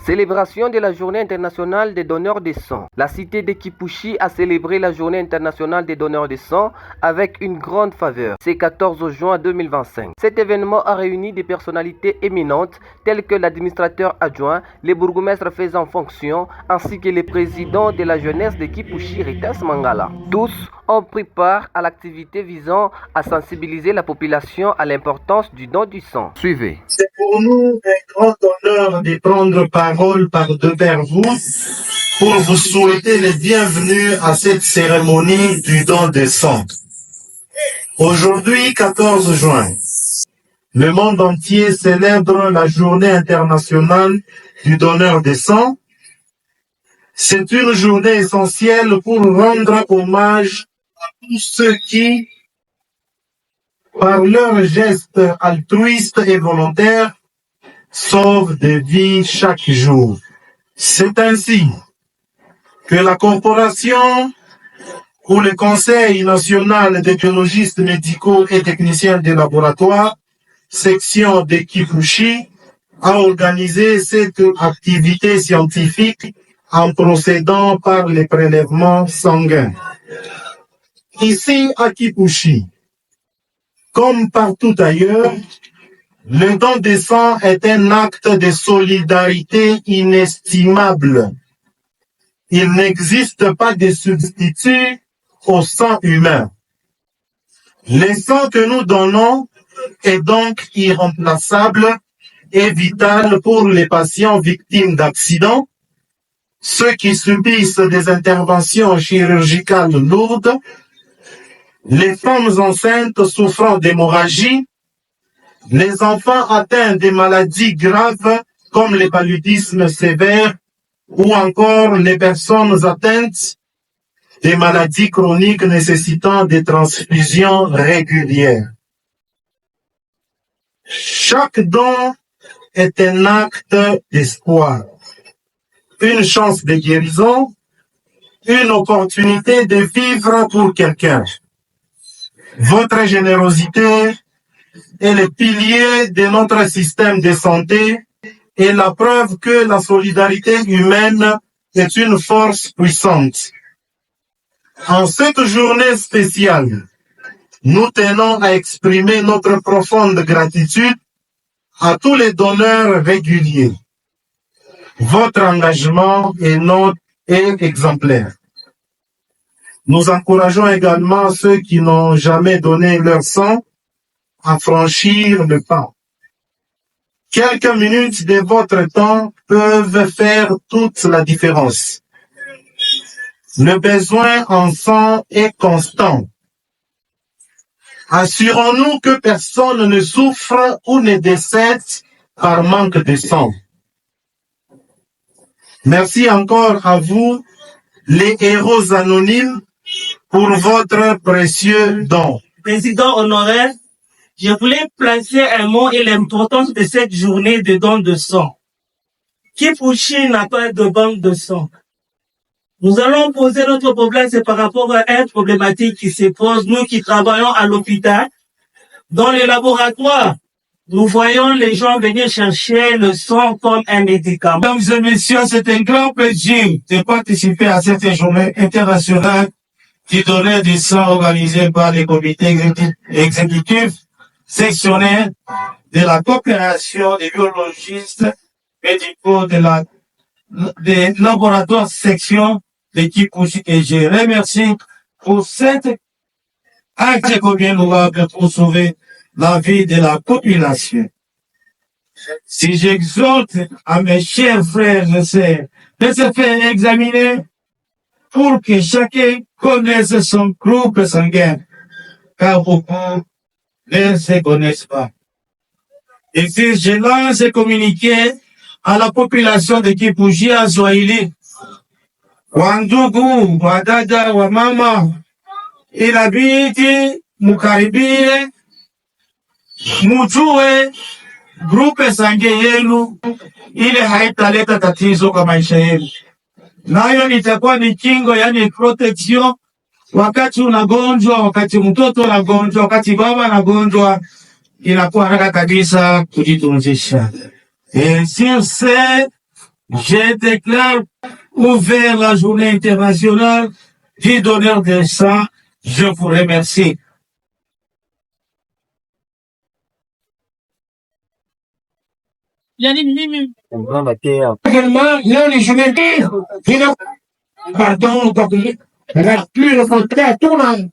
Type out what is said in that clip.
Célébration de la Journée internationale des donneurs de sang. La cité de Kipushi a célébré la Journée internationale des donneurs de sang avec une grande faveur. C'est 14 juin 2025. Cet événement a réuni des personnalités éminentes telles que l'administrateur adjoint, les bourgmestres faisant fonction, ainsi que les présidents de la jeunesse de Kipushi, Ritas Mangala. Tous ont pris part à l'activité visant à sensibiliser la population à l'importance du don du sang. Suivez. C'est pour nous un grand honneur de prendre parole par devers vous pour vous souhaiter les bienvenus à cette cérémonie du don de sang. Aujourd'hui, 14 juin, le monde entier célèbre la Journée internationale du donneur de sang. C'est une journée essentielle pour rendre hommage à tous ceux qui, par leurs gestes altruistes et volontaires, sauvent des vies chaque jour. C'est ainsi que la corporation ou le Conseil national des biologistes médicaux et techniciens des laboratoires, section de Kipushi, a organisé cette activité scientifique en procédant par les prélèvements sanguins. Ici à Kipushi, comme partout ailleurs, le don de sang est un acte de solidarité inestimable. Il n'existe pas de substitut au sang humain. Le sang que nous donnons est donc irremplaçable et vital pour les patients victimes d'accidents, ceux qui subissent des interventions chirurgicales lourdes, les femmes enceintes souffrant d'hémorragie, les enfants atteints de maladies graves comme le paludisme sévère ou encore les personnes atteintes des maladies chroniques nécessitant des transfusions régulières. Chaque don est un acte d'espoir, une chance de guérison, une opportunité de vivre pour quelqu'un. Votre générosité est le pilier de notre système de santé et la preuve que la solidarité humaine est une force puissante. En cette journée spéciale, nous tenons à exprimer notre profonde gratitude à tous les donneurs réguliers. Votre engagement est exemplaire. Nous encourageons également ceux qui n'ont jamais donné leur sang à franchir le pas. Quelques minutes de votre temps peuvent faire toute la différence. Le besoin en sang est constant. Assurons-nous que personne ne souffre ou ne décède par manque de sang. Merci encore à vous, les héros anonymes, pour votre précieux don. Président honoraire, je voulais placer un mot et l'importance de cette journée de don de sang. Kipushi n'a pas de banque de sang. Nous allons poser notre problème, c'est par rapport à une problématique qui se pose, nous qui travaillons à l'hôpital. Dans les laboratoires, nous voyons les gens venir chercher le sang comme un médicament. Mesdames et messieurs, c'est un grand plaisir de participer à cette journée internationale du donneur du sang organisée par les comités exécutifs sectionnaires de la coopération des biologistes médicaux des laboratoires section de Kipushi et je remercie pour cet acte combien louable pour sauver la vie de la population. Si j'exhorte à mes chers frères et sœurs de se faire examiner pour que chacun connaisse son groupe sanguin, car beaucoup ne se connaissent pas. Et si je lance ce communiqué à la population de Kipushi à Swahili, wandugu, wadada, wamama, inabidi mukaribie, mujue grupe sange yenu ile haitaleta tatizo kwa maisha yenu. Nayo itakuwa ni kingo, yani protection wakati unagonjwa, wakati mtoto anagonjwa, wakati baba anagonjwa, inakuwa haraka kabisa kujitunzisha. Et sur ce, Je déclare ouvert la journée internationale du donneur de sang. Je vous remercie. Également, là, les journées pardon, donc, la plus rencontrée à tout le monde.